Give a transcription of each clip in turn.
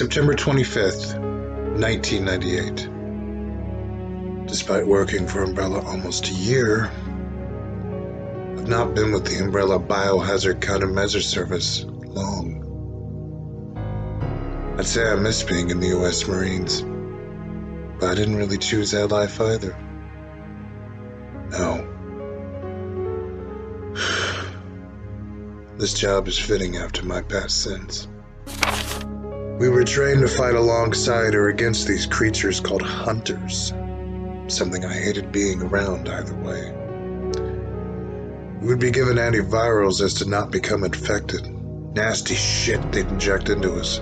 September 25th, 1998. Despite working for Umbrella almost a year, I've not been with the Umbrella Biohazard Countermeasure Service long. I'd say I miss being in the U.S. Marines, but I didn't really choose that life either. No. This job is fitting after my past sins. We were trained to fight alongside or against these creatures called hunters, something I hated being around either way. We would be given antivirals as to not become infected. Nasty shit they'd inject into us.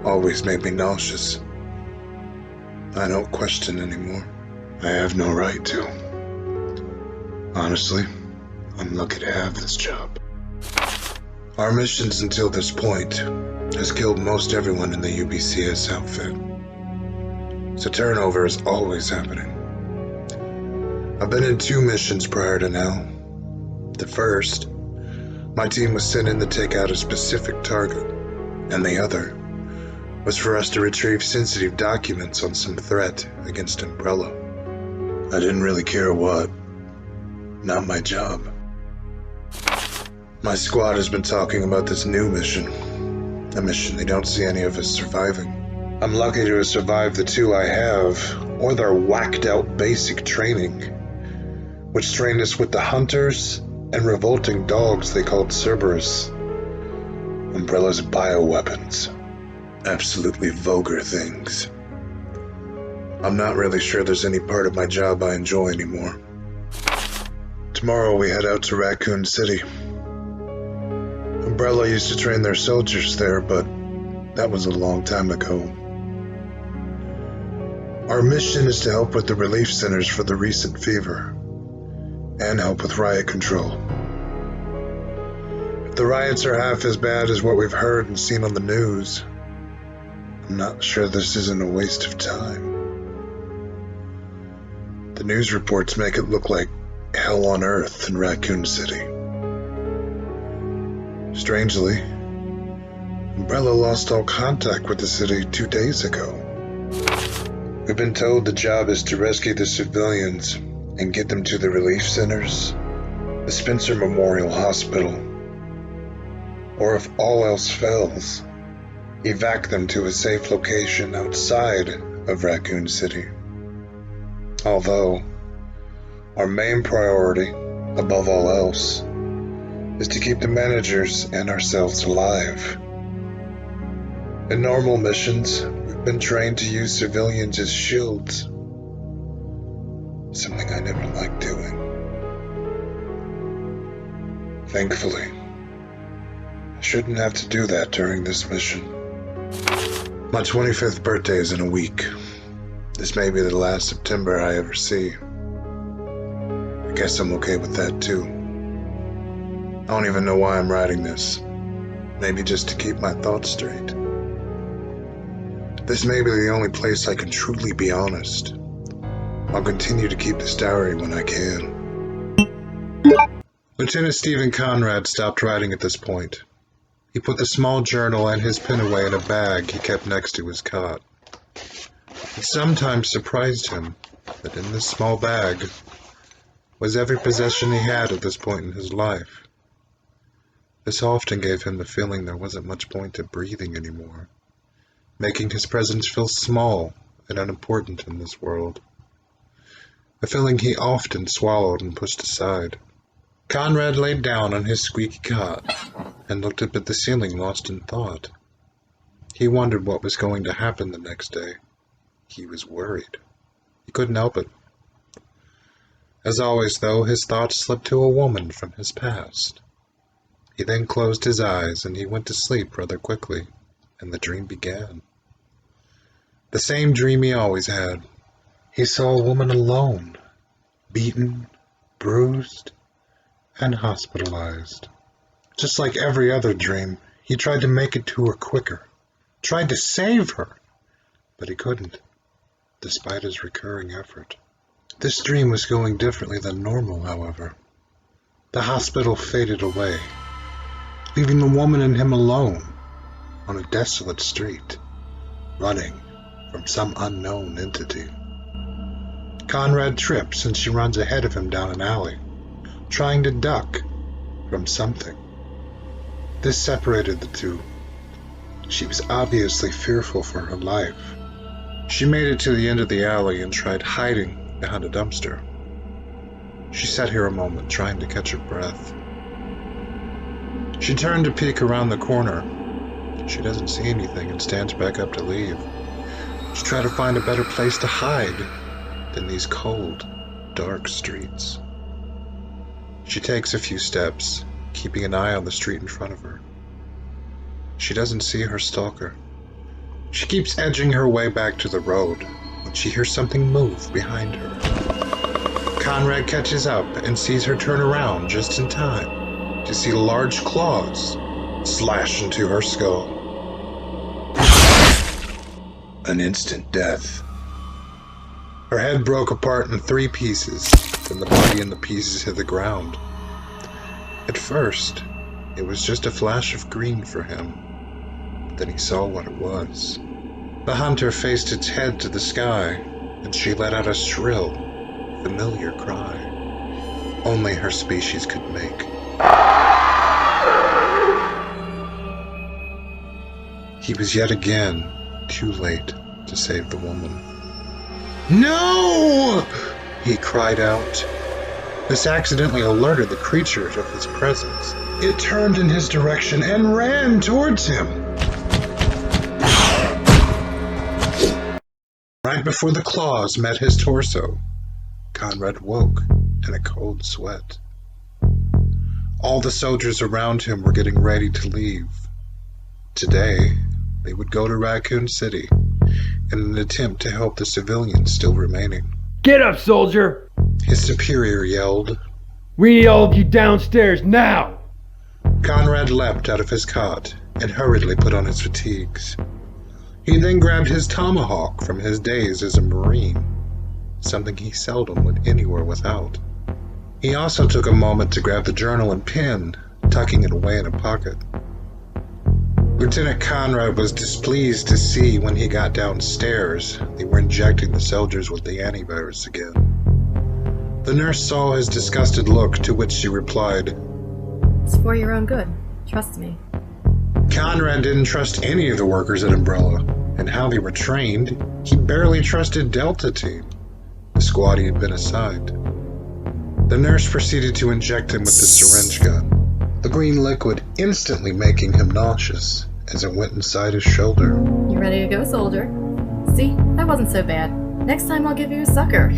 Always made me nauseous. I don't question anymore. I have no right to. Honestly, I'm lucky to have this job. Our missions until this point has killed most everyone in the UBCS outfit. So turnover is always happening. I've been in 2 missions prior to now. The first, my team was sent in to take out a specific target, and the other was for us to retrieve sensitive documents on some threat against Umbrella. I didn't really care what. Not my job. My squad has been talking about this new mission. A mission they don't see any of us surviving. I'm lucky to have survived the 2 I have, or their whacked out basic training, which trained us with the hunters and revolting dogs they called Cerberus. Umbrella's bioweapons. Absolutely vulgar things. I'm not really sure there's any part of my job I enjoy anymore. Tomorrow we head out to Raccoon City. Umbrella used to train their soldiers there, but that was a long time ago. Our mission is to help with the relief centers for the recent fever, and help with riot control. If the riots are half as bad as what we've heard and seen on the news, I'm not sure this isn't a waste of time. The news reports make it look like hell on earth in Raccoon City. Strangely, Umbrella lost all contact with the city 2 days ago. We've been told the job is to rescue the civilians and get them to the relief centers, the Spencer Memorial Hospital, or if all else fails, evac them to a safe location outside of Raccoon City. Although, our main priority, above all else, is to keep the managers and ourselves alive. In normal missions, we've been trained to use civilians as shields, something I never liked doing. Thankfully, I shouldn't have to do that during this mission. My 25th birthday is in a week. This may be the last September I ever see. I guess I'm okay with that too. I don't even know why I'm writing this. Maybe just to keep my thoughts straight. This may be the only place I can truly be honest. I'll continue to keep this diary when I can. Lieutenant Stephen Conrad stopped writing at this point. He put the small journal and his pen away in a bag he kept next to his cot. It sometimes surprised him that in this small bag was every possession he had at this point in his life. This often gave him the feeling there wasn't much point to breathing anymore, making his presence feel small and unimportant in this world. A feeling he often swallowed and pushed aside. Conrad laid down on his squeaky cot and looked up at the ceiling, lost in thought. He wondered what was going to happen the next day. He was worried. He couldn't help it. As always, though, his thoughts slipped to a woman from his past. He then closed his eyes and he went to sleep rather quickly, and the dream began. The same dream he always had. He saw a woman alone, beaten, bruised, and hospitalized. Just like every other dream, he tried to make it to her quicker, tried to save her, but he couldn't, despite his recurring effort. This dream was going differently than normal, however. The hospital faded away, leaving the woman and him alone on a desolate street. running from some unknown entity. Conrad trips and she runs ahead of him down an alley, trying to duck from something. This separated the two. She was obviously fearful for her life. She made it to the end of the alley and tried hiding behind a dumpster. She sat here a moment, trying to catch her breath. She turned to peek around the corner. She doesn't see anything and stands back up to leave. She tried to find a better place to hide than these cold, dark streets. She takes a few steps, keeping an eye on the street in front of her. She doesn't see her stalker. She keeps edging her way back to the road when she hears something move behind her. Conrad catches up and sees her turn around just in time to see large claws slash into her skull. An instant death. Her head broke apart in 3 pieces, then the body and the pieces hit the ground. At first, it was just a flash of green for him. Then he saw what it was. The hunter faced its head to the sky, and she let out a shrill, familiar cry. Only her species could make. He was yet again too late to save the woman. "No!" he cried out. This accidentally alerted the creature of his presence. It turned in his direction and ran towards him. Right before the claws met his torso, Conrad woke in a cold sweat. All the soldiers around him were getting ready to leave. Today, they would go to Raccoon City in an attempt to help the civilians still remaining. "Get up, soldier!" His superior yelled. "We need all of you downstairs now!" Conrad leapt out of his cot and hurriedly put on his fatigues. He then grabbed his tomahawk from his days as a Marine, something he seldom went anywhere without. He also took a moment to grab the journal and pen, tucking it away in a pocket. Lieutenant Conrad was displeased to see when he got downstairs they were injecting the soldiers with the antivirus again. The nurse saw his disgusted look, to which she replied, "It's for your own good. Trust me." Conrad didn't trust any of the workers at Umbrella, and how they were trained, he barely trusted Delta Team, the squad he had been assigned. The nurse proceeded to inject him with the syringe gun, the green liquid instantly making him nauseous as it went inside his shoulder. "You ready to go, soldier? See, that wasn't so bad. Next time I'll give you a sucker."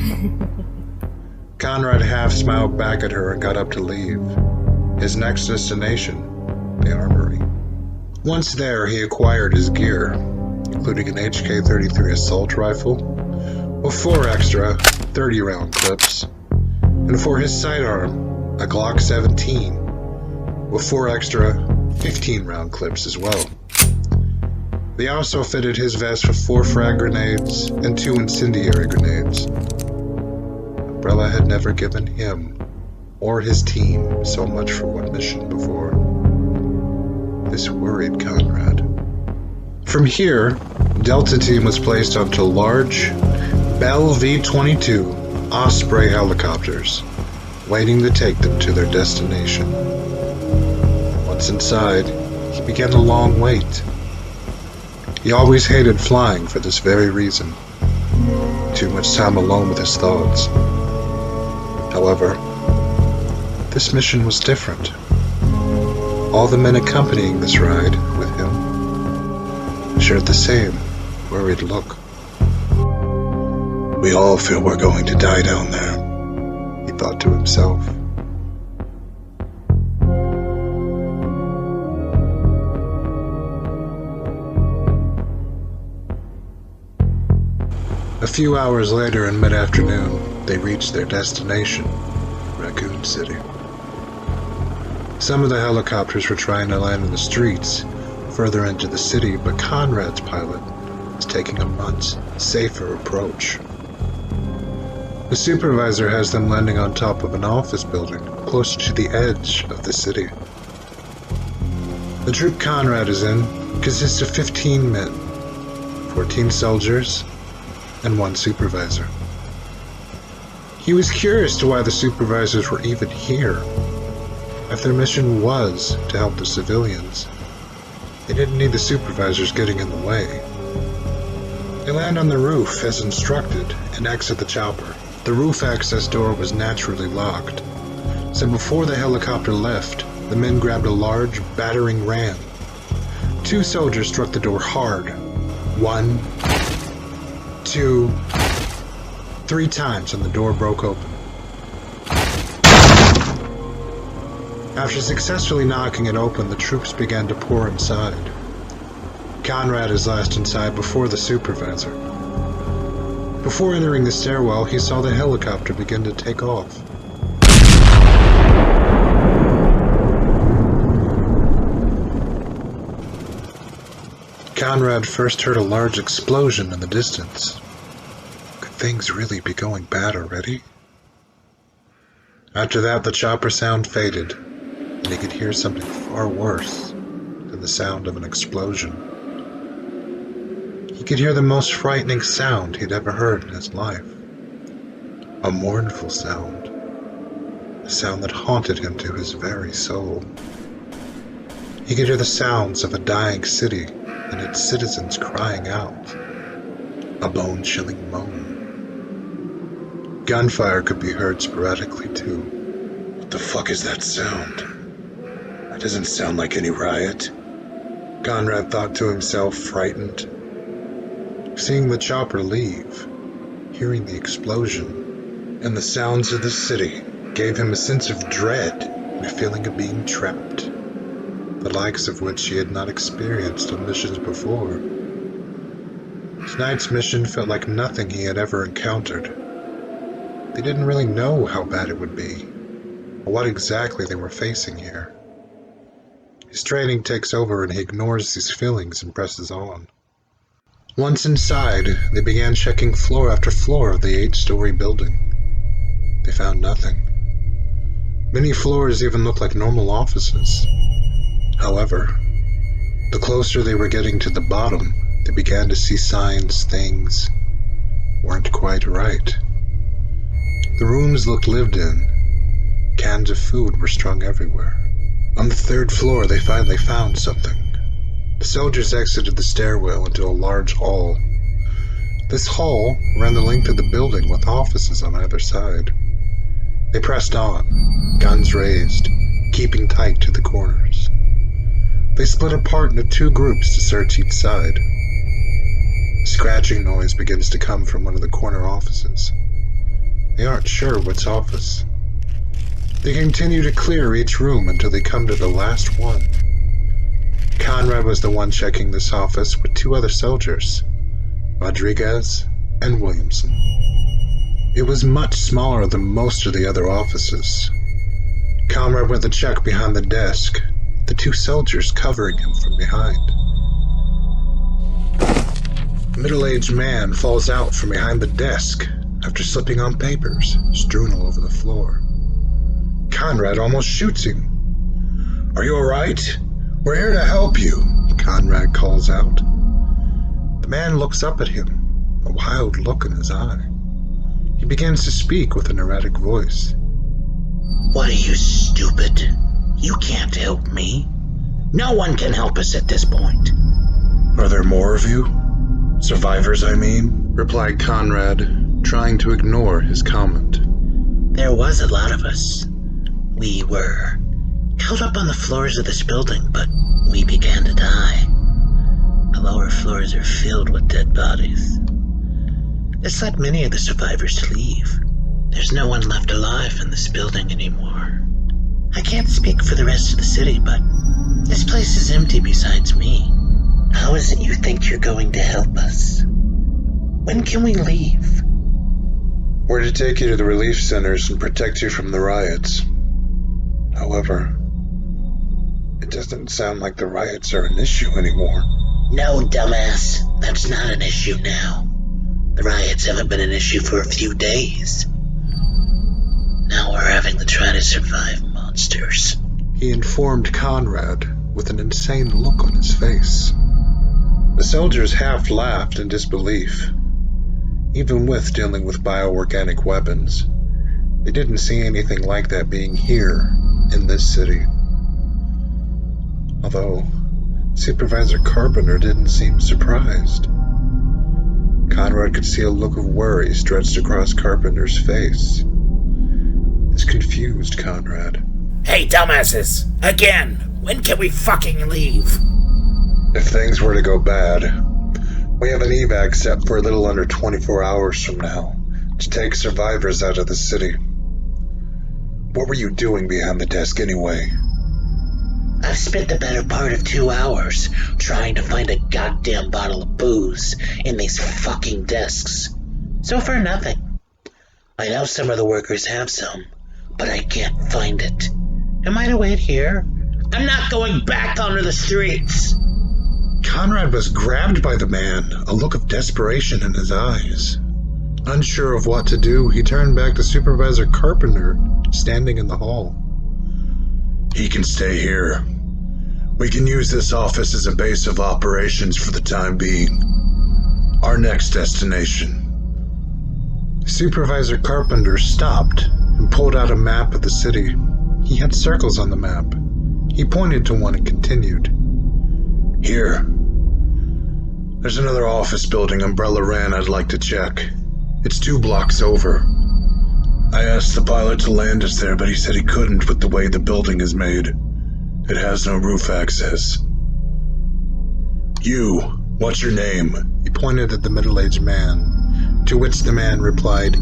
Conrad half smiled back at her and got up to leave. His next destination, the armory. Once there, he acquired his gear, including an HK-33 assault rifle, with 4 extra 30-round clips, and for his sidearm, a Glock 17, with 4 extra 15-round clips as well. They also fitted his vest with 4 frag grenades and 2 incendiary grenades. Umbrella had never given him or his team so much for one mission before. This worried Conrad. From here, Delta Team was placed onto large Bell V-22 Osprey helicopters, waiting to take them to their destination. Once inside, he began a long wait. He always hated flying for this very reason. Too much time alone with his thoughts. However, this mission was different. All the men accompanying this ride with him shared the same worried look. "We all feel we're going to die down there," he thought to himself. A few hours later in mid-afternoon, they reached their destination, Raccoon City. Some of the helicopters were trying to land in the streets further into the city, but Conrad's pilot was taking a much safer approach. The supervisor has them landing on top of an office building closer to the edge of the city. The troop Conrad is in consists of 15 men, 14 soldiers, and 1 supervisor. He was curious to why the supervisors were even here. If their mission was to help the civilians, they didn't need the supervisors getting in the way. They land on the roof as instructed and exit the chopper. The roof access door was naturally locked, so before the helicopter left, the men grabbed a large, battering ram. 2 soldiers struck the door hard. 1, 2, 3 times, and the door broke open. After successfully knocking it open, the troops began to pour inside. Conrad is last inside before the supervisor. Before entering the stairwell, he saw the helicopter begin to take off. Conrad first heard a large explosion in the distance. Could things really be going bad already? After that, the chopper sound faded, and he could hear something far worse than the sound of an explosion. He could hear the most frightening sound he'd ever heard in his life. A mournful sound. A sound that haunted him to his very soul. He could hear the sounds of a dying city and its citizens crying out. A bone-chilling moan. Gunfire could be heard sporadically, too. What the fuck is that sound? That doesn't sound like any riot. Conrad thought to himself, frightened. Seeing the chopper leave, hearing the explosion, and the sounds of the city gave him a sense of dread and a feeling of being trapped, the likes of which he had not experienced on missions before. Tonight's mission felt like nothing he had ever encountered. They didn't really know how bad it would be, or what exactly they were facing here. His training takes over and he ignores these feelings and presses on. Once inside, they began checking floor after floor of the 8-story building. They found nothing. Many floors even looked like normal offices. However, the closer they were getting to the bottom, they began to see signs things weren't quite right. The rooms looked lived in. Cans of food were strung everywhere. On the 3rd floor, they finally found something. The soldiers exited the stairwell into a large hall. This hall ran the length of the building with offices on either side. They pressed on, guns raised, keeping tight to the corners. They split apart into 2 groups to search each side. A scratching noise begins to come from one of the corner offices. They aren't sure which office. They continue to clear each room until they come to the last one. Conrad was the one checking this office with 2 other soldiers, Rodriguez and Williamson. It was much smaller than most of the other offices. Conrad went to check behind the desk, the 2 soldiers covering him from behind. A middle-aged man falls out from behind the desk after slipping on papers strewn all over the floor. Conrad almost shoots him. "Are you all right? We're here to help you," Conrad calls out. The man looks up at him, a wild look in his eye. He begins to speak with an erratic voice. "What are you, stupid? You can't help me. No one can help us at this point." "Are there more of you? Survivors, I mean," replied Conrad, trying to ignore his comment. "There was a lot of us. We were held up on the floors of this building, but we began to die. The lower floors are filled with dead bodies. This led many of the survivors to leave. There's no one left alive in this building anymore. I can't speak for the rest of the city, but this place is empty besides me. How is it you think you're going to help us? When can we leave?" "We're to take you to the relief centers and protect you from the riots. However, it doesn't sound like the riots are an issue anymore." "No, dumbass. That's not an issue now. The riots haven't been an issue for a few days. Now we're having to try to survive monsters," he informed Conrad with an insane look on his face. The soldiers half laughed in disbelief. Even with dealing with bioorganic weapons, they didn't see anything like that being here in this city. Although Supervisor Carpenter didn't seem surprised. Conrad could see a look of worry stretched across Carpenter's face. This confused Conrad. Hey, dumbasses! Again! When can we fucking leave? If things were to go bad, we have an evac set for a little under 24 hours from now to take survivors out of the city. What were you doing behind the desk anyway? I've spent the better part of 2 hours trying to find a goddamn bottle of booze in these fucking desks. So for nothing. I know some of the workers have some, but I can't find it. Am I to wait here? I'm not going back onto the streets! Conrad was grabbed by the man, a look of desperation in his eyes. Unsure of what to do, he turned back to Supervisor Carpenter, standing in the hall. He can stay here. We can use this office as a base of operations for the time being. Our next destination. Supervisor Carpenter stopped and pulled out a map of the city. He had circles on the map. He pointed to one and continued. Here. There's another office building Umbrella ran I'd like to check. It's 2 blocks over. I asked the pilot to land us there, but he said he couldn't with the way the building is made. It has no roof access. You, what's your name? He pointed at the middle-aged man, to which the man replied,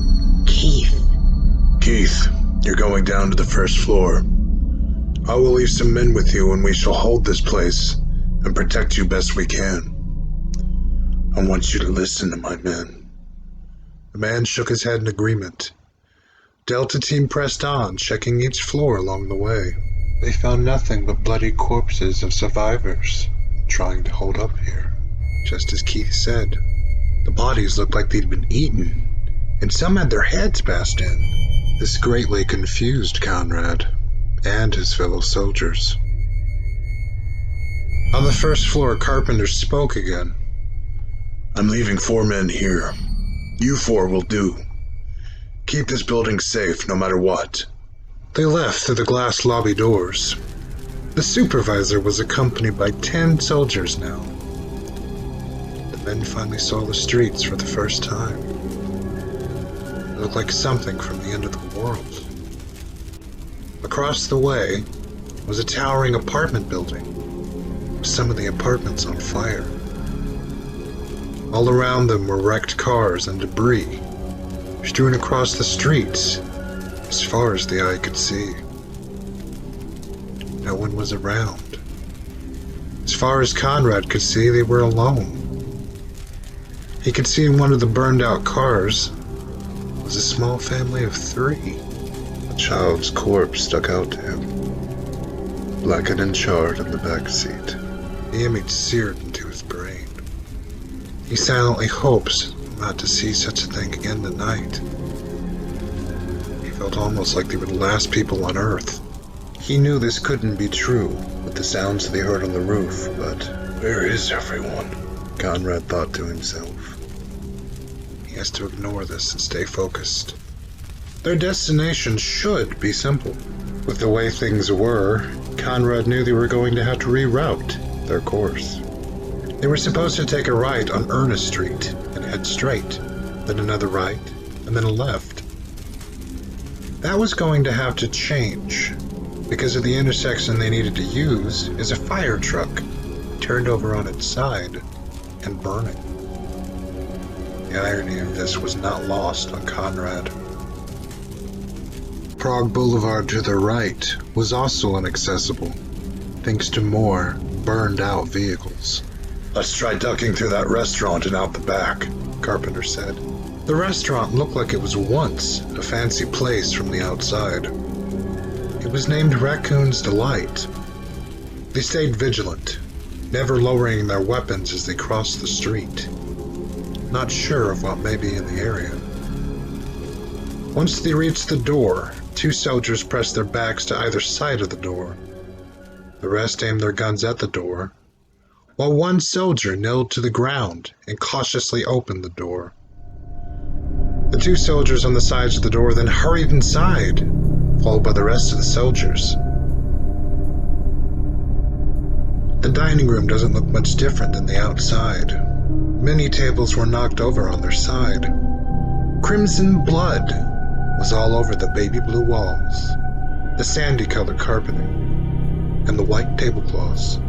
Keith. Keith, you're going down to the first floor. I will leave some men with you and we shall hold this place and protect you best we can. I want you to listen to my men. The man shook his head in agreement. Delta team pressed on, checking each floor along the way. They found nothing but bloody corpses of survivors trying to hold up here. Just as Keith said, the bodies looked like they'd been eaten, and some had their heads bashed in. This greatly confused Conrad and his fellow soldiers. On the first floor, Carpenter spoke again. I'm leaving 4 men here. You 4 will do. Keep this building safe no matter what. They left through the glass lobby doors. The supervisor was accompanied by 10 soldiers now. The men finally saw the streets for the first time. It looked like something from the end of the world. Across the way was a towering apartment building, with some of the apartments on fire. All around them were wrecked cars and debris, strewn across the streets as far as the eye could see. No one was around. As far as Conrad could see, they were alone. He could see in one of the burned out cars was a small family of 3. A child's corpse stuck out to him, blackened and charred in the back seat. The image seared into his brain. He silently hopes not to see such a thing again tonight. He felt almost like they were the last people on Earth. He knew this couldn't be true with the sounds they heard on the roof, but where is everyone? Conrad thought to himself. He has to ignore this and stay focused. Their destination should be simple. With the way things were, Conrad knew they were going to have to reroute their course. They were supposed to take a right on Ernest Street and head straight, then another right, and then a left. That was going to have to change, because of the intersection they needed to use is a fire truck turned over on its side and burning. The irony of this was not lost on Conrad. Prague Boulevard to the right was also inaccessible, thanks to more burned-out vehicles. Let's try ducking through that restaurant and out the back, Carpenter said. The restaurant looked like it was once a fancy place from the outside. It was named Raccoon's Delight. They stayed vigilant, never lowering their weapons as they crossed the street, not sure of what may be in the area. Once they reached the door, 2 soldiers pressed their backs to either side of the door. The rest aimed their guns at the door, while one soldier knelt to the ground and cautiously opened the door. The two soldiers on the sides of the door then hurried inside, followed by the rest of the soldiers. The dining room doesn't look much different than the outside. Many tables were knocked over on their side. Crimson blood was all over the baby blue walls, the sandy-colored carpeting, and the white tablecloths.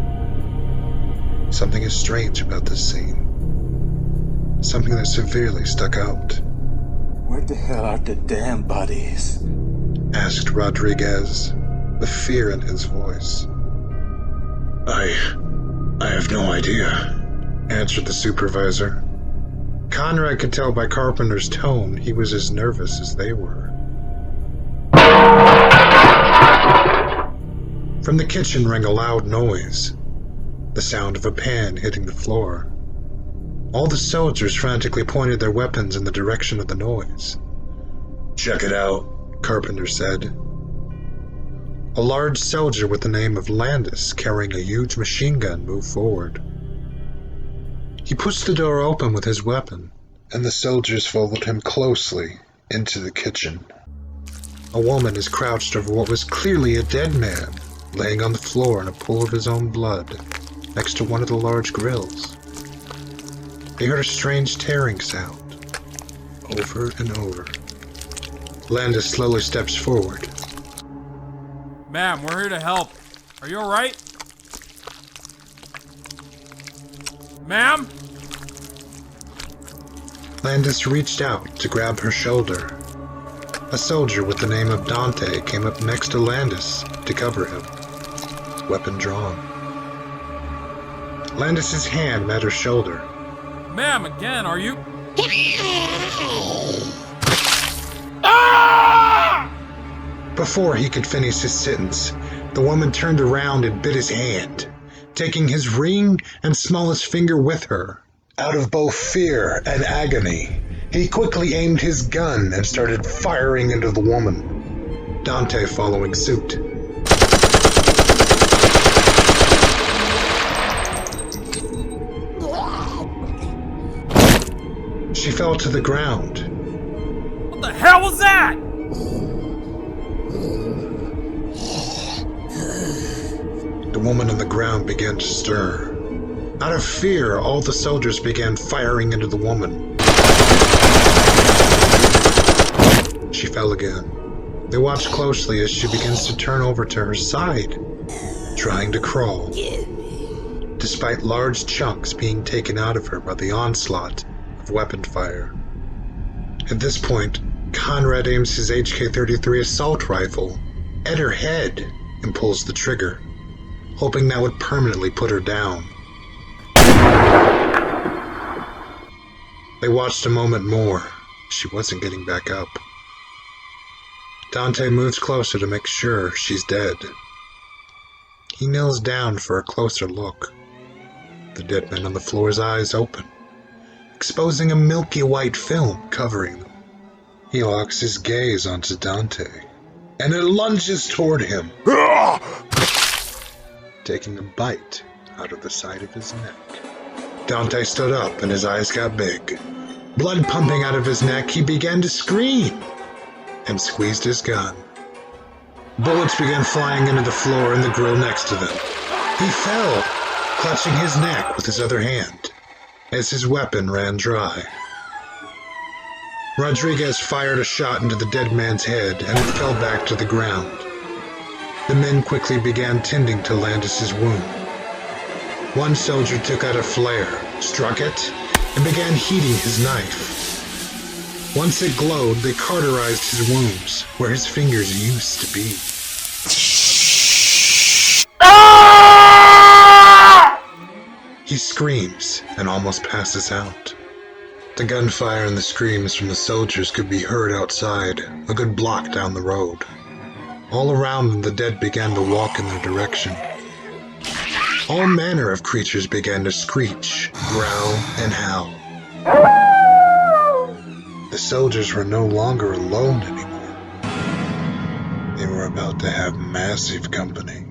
Something is strange about this scene. Something that severely stuck out. Where the hell are the damn bodies? Asked Rodriguez, with fear in his voice. I have no idea, answered the supervisor. Conrad could tell by Carpenter's tone he was as nervous as they were. From the kitchen rang a loud noise, the sound of a pan hitting the floor. All the soldiers frantically pointed their weapons in the direction of the noise. Check it out, Carpenter said. A large soldier with the name of Landis carrying a huge machine gun moved forward. He pushed the door open with his weapon, and the soldiers followed him closely into the kitchen. A woman is crouched over what was clearly a dead man, laying on the floor in a pool of his own blood, next to one of the large grills. They heard a strange tearing sound, over and over. Landis slowly steps forward. Ma'am, we're here to help. Are you alright? Ma'am? Landis reached out to grab her shoulder. A soldier with the name of Dante came up next to Landis to cover him, weapon drawn. Landis's hand met her shoulder. Ma'am, again, are you? Before he could finish his sentence, the woman turned around and bit his hand, taking his ring and smallest finger with her. Out of both fear and agony, he quickly aimed his gun and started firing into the woman, Dante following suit. She fell to the ground. What the hell was that? The woman on the ground began to stir. Out of fear, all the soldiers began firing into the woman. She fell again. They watched closely as she begins to turn over to her side, trying to crawl, despite large chunks being taken out of her by the onslaught of weapon fire. At this point, Conrad aims his HK-33 assault rifle at her head and pulls the trigger, hoping that would permanently put her down. They watched a moment more. She wasn't getting back up. Dante moves closer to make sure she's dead. He kneels down for a closer look. The dead man on the floor's eyes open, exposing a milky white film covering them. He locks his gaze onto Dante, and it lunges toward him, taking a bite out of the side of his neck. Dante stood up and his eyes got big. Blood pumping out of his neck, he began to scream and squeezed his gun. Bullets began flying into the floor and the grill next to them. He fell, clutching his neck with his other hand, as his weapon ran dry. Rodriguez fired a shot into the dead man's head and it fell back to the ground. The men quickly began tending to Landis's wound. One soldier took out a flare, struck it, and began heating his knife. Once it glowed, they cauterized his wounds, where his fingers used to be. He screams and almost passes out. The gunfire and the screams from the soldiers could be heard outside, a good block down the road. All around them, the dead began to walk in their direction. All manner of creatures began to screech, growl, and howl. The soldiers were no longer alone anymore. They were about to have massive company.